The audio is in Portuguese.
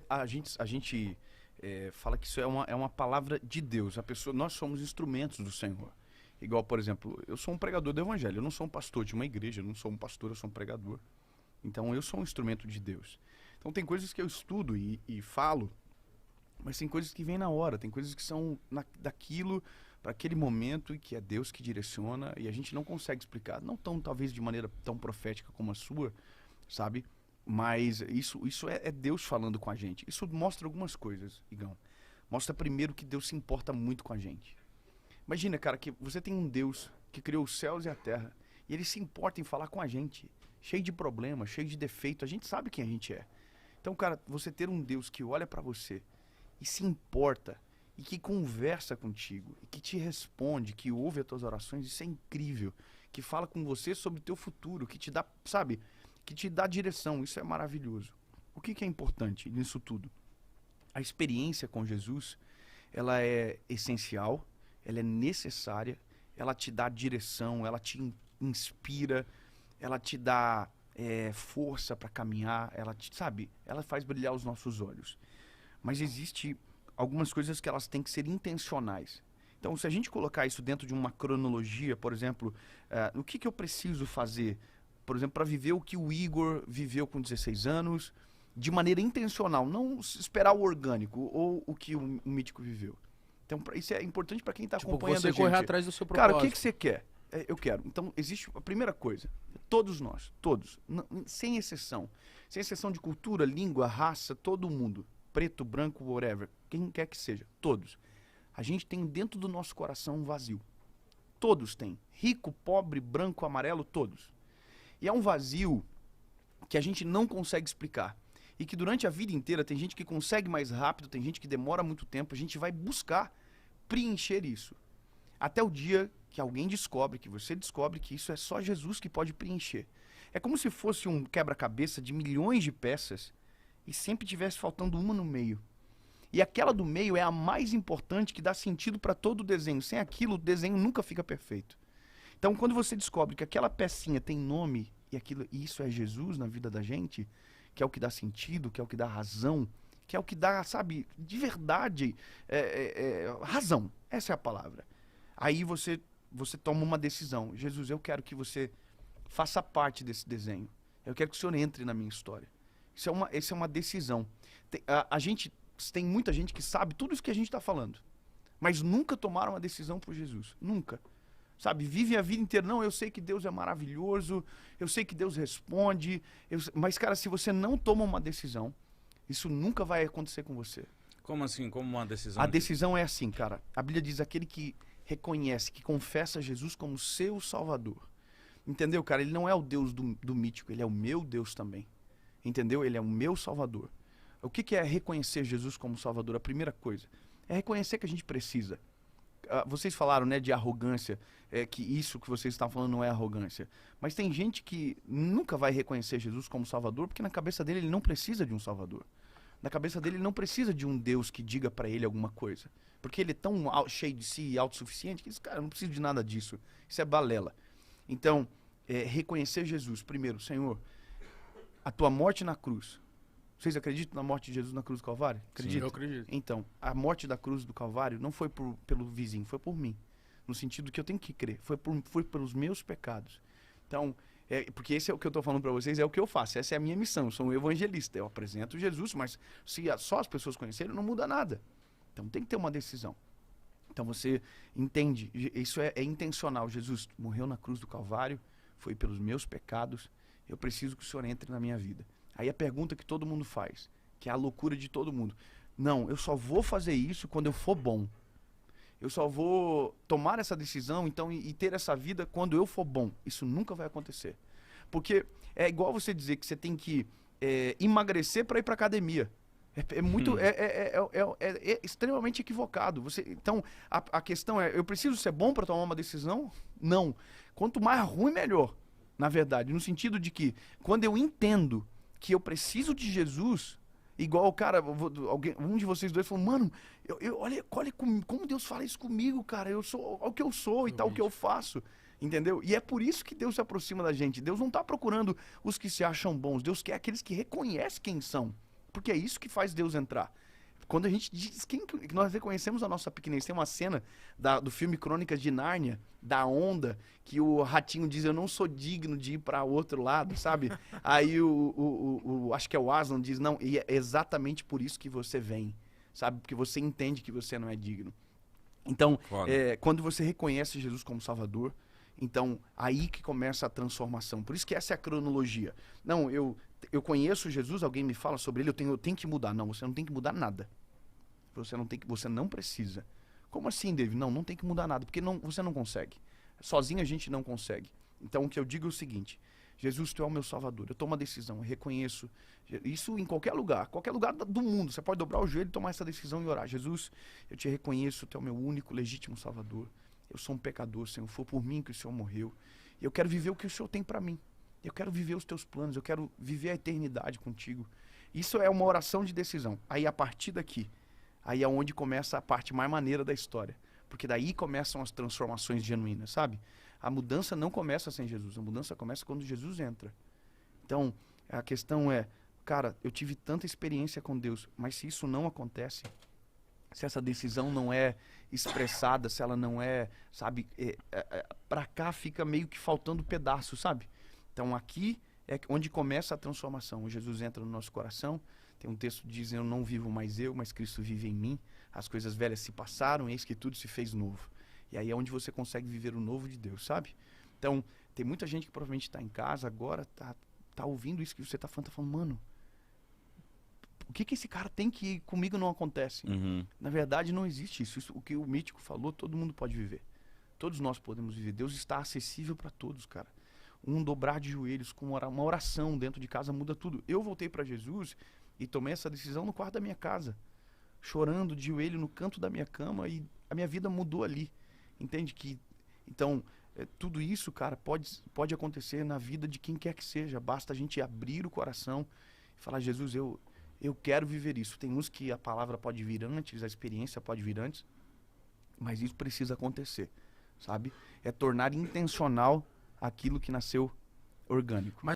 a gente fala que isso é uma palavra de Deus. Nós somos instrumentos do Senhor. Igual, por exemplo, eu sou um pregador do evangelho, eu não sou um pastor de uma igreja, eu não sou um pastor, eu sou um pregador. Então eu sou um instrumento de Deus. Então tem coisas que eu estudo e falo, mas tem coisas que vêm na hora, tem coisas que são daquilo para aquele momento e que é Deus que direciona e a gente não consegue explicar. Não tão, talvez, de maneira tão profética como a sua, sabe? Mas isso é Deus falando com a gente. Isso mostra algumas coisas, Igão. Mostra primeiro que Deus se importa muito com a gente. Imagina, cara, que você tem um Deus que criou os céus e a terra e ele se importa em falar com a gente, cheio de problemas, cheio de defeito. A gente sabe quem a gente é. Então, cara, você ter um Deus que olha pra você e se importa e que conversa contigo e que te responde, que ouve as tuas orações, isso é incrível. Que fala com você sobre o teu futuro, que te dá, sabe, que te dá direção. Isso é maravilhoso. O que é importante nisso tudo? A experiência com Jesus, ela é essencial, ela é necessária, ela te dá direção, ela te inspira, ela te dá força para caminhar, ela faz brilhar os nossos olhos. Mas existe algumas coisas que elas têm que ser intencionais. Então, se a gente colocar isso dentro de uma cronologia, por exemplo, o que eu preciso fazer, por exemplo, para viver o que o Igor viveu com 16 anos, de maneira intencional, não esperar o orgânico ou o que o Mítico viveu. Então, isso é importante para quem está acompanhando a gente. Você correr atrás do seu propósito. Cara, o que você quer? Eu quero. Então, existe a primeira coisa. Todos nós, todos, sem exceção de cultura, língua, raça, todo mundo, preto, branco, whatever, quem quer que seja, todos. A gente tem dentro do nosso coração um vazio. Todos têm. Rico, pobre, branco, amarelo, todos. E é um vazio que a gente não consegue explicar. E que durante a vida inteira tem gente que consegue mais rápido, tem gente que demora muito tempo, a gente vai buscar preencher isso. Até o dia que alguém descobre, que você descobre que isso é só Jesus que pode preencher. É como se fosse um quebra-cabeça de milhões de peças e sempre tivesse faltando uma no meio. E aquela do meio é a mais importante, que dá sentido para todo o desenho. Sem aquilo, o desenho nunca fica perfeito. Então, quando você descobre que aquela pecinha tem nome e isso é Jesus na vida da gente, que é o que dá sentido, que é o que dá razão, que é o que dá, sabe, de verdade, razão. Essa é a palavra. Aí você toma uma decisão. Jesus, eu quero que você faça parte desse desenho. Eu quero que o Senhor entre na minha história. Isso é uma decisão. Tem muita gente que sabe tudo isso que a gente está falando, mas nunca tomaram uma decisão por Jesus. Nunca. Sabe, vivem a vida inteira. Não, eu sei que Deus é maravilhoso, eu sei que Deus responde. Mas, cara, se você não toma uma decisão, isso nunca vai acontecer com você. Como assim? Como uma decisão? A decisão é assim, cara. A Bíblia diz aquele que reconhece, que confessa Jesus como seu Salvador. Entendeu, cara? Ele não é o Deus do Mítico, ele é o meu Deus também. Entendeu? Ele é o meu Salvador. O que é reconhecer Jesus como Salvador? A primeira coisa é reconhecer que a gente precisa. Vocês falaram, né, de arrogância, que isso que vocês estão falando não é arrogância. Mas tem gente que nunca vai reconhecer Jesus como Salvador, porque na cabeça dele ele não precisa de um Salvador. Na cabeça dele ele não precisa de um Deus que diga pra ele alguma coisa. Porque ele é tão cheio de si e autossuficiente que diz, cara, eu não preciso de nada disso. Isso é balela. Então, reconhecer Jesus. Primeiro, Senhor, a tua morte na cruz. Vocês acreditam na morte de Jesus na cruz do Calvário? Sim, eu acredito. Então, a morte da cruz do Calvário não foi pelo vizinho, foi por mim. No sentido que eu tenho que crer. Foi pelos meus pecados. Então, porque esse é o que eu estou falando para vocês, é o que eu faço. Essa é a minha missão. Eu sou um evangelista. Eu apresento Jesus, mas se só as pessoas conhecerem, não muda nada. Então, tem que ter uma decisão. Então, você entende. Isso é intencional. Jesus morreu na cruz do Calvário, foi pelos meus pecados. Eu preciso que o Senhor entre na minha vida. Aí a pergunta que todo mundo faz, que é a loucura de todo mundo. Não, eu só vou fazer isso quando eu for bom. Eu só vou tomar essa decisão então e ter essa vida quando eu for bom. Isso nunca vai acontecer. Porque é igual você dizer que você tem que emagrecer para ir para academia. É extremamente equivocado. Então, a questão é, eu preciso ser bom para tomar uma decisão? Não. Quanto mais ruim, melhor. Na verdade, no sentido de que quando eu entendo que eu preciso de Jesus, igual o cara, um de vocês dois falou, mano, olha como Deus fala isso comigo, cara, eu sou o que eu sou e tal, o que eu faço, entendeu? E é por isso que Deus se aproxima da gente. Deus não tá procurando os que se acham bons, Deus quer aqueles que reconhecem quem são. Porque é isso que faz Deus entrar. Quando a gente diz que nós reconhecemos a nossa pequenez, tem uma cena do filme Crônicas de Nárnia, da onda, que o ratinho diz, eu não sou digno de ir para outro lado, sabe? Aí acho que é o Aslan diz, não, e é exatamente por isso que você vem, sabe? Porque você entende que você não é digno. Então, quando você reconhece Jesus como Salvador, então aí que começa a transformação. Por isso que essa é a cronologia. Não, eu conheço Jesus, alguém me fala sobre ele, eu tenho que mudar. Não, você não tem que mudar nada. Você não precisa. Como assim, David? Não tem que mudar nada, porque você não consegue. Sozinho a gente não consegue. Então o que eu digo é o seguinte, Jesus, tu é o meu Salvador, eu tomo a decisão, eu reconheço, isso em qualquer lugar do mundo, você pode dobrar o joelho e tomar essa decisão e orar. Jesus, eu te reconheço, tu é o meu único, legítimo Salvador, eu sou um pecador, Senhor, foi por mim que o Senhor morreu, e eu quero viver o que o Senhor tem para mim, eu quero viver os teus planos, eu quero viver a eternidade contigo. Isso é uma oração de decisão. Aí a partir daqui, aí é onde começa a parte mais maneira da história, porque daí começam as transformações genuínas, sabe? A mudança não começa sem Jesus, a mudança começa quando Jesus entra. Então, a questão é, cara, eu tive tanta experiência com Deus, mas se isso não acontece, se essa decisão não é expressada, se ela não é, sabe, pra cá fica meio que faltando pedaço, sabe? Então aqui é onde começa a transformação. Jesus entra no nosso coração, tem um texto que diz, eu não vivo mais eu, mas Cristo vive em mim, as coisas velhas se passaram, eis que tudo se fez novo. E aí é onde você consegue viver o novo de Deus, sabe? Então, tem muita gente que provavelmente está em casa agora, tá ouvindo isso que você tá falando, mano, o que esse cara tem que comigo não acontece? Uhum. Na verdade, não existe isso. O que o Mítico falou, todo mundo pode viver. Todos nós podemos viver. Deus está acessível para todos, cara. Um dobrar de joelhos com uma oração dentro de casa muda tudo. Eu voltei para Jesus e tomei essa decisão no quarto da minha casa, chorando de joelho no canto da minha cama, e a minha vida mudou ali. Entende que, então, tudo isso, cara, pode acontecer na vida de quem quer que seja. Basta a gente abrir o coração e falar, Jesus, eu quero viver isso. Tem uns que a palavra pode vir antes, a experiência pode vir antes, mas isso precisa acontecer, sabe? É tornar intencional aquilo que nasceu orgânico.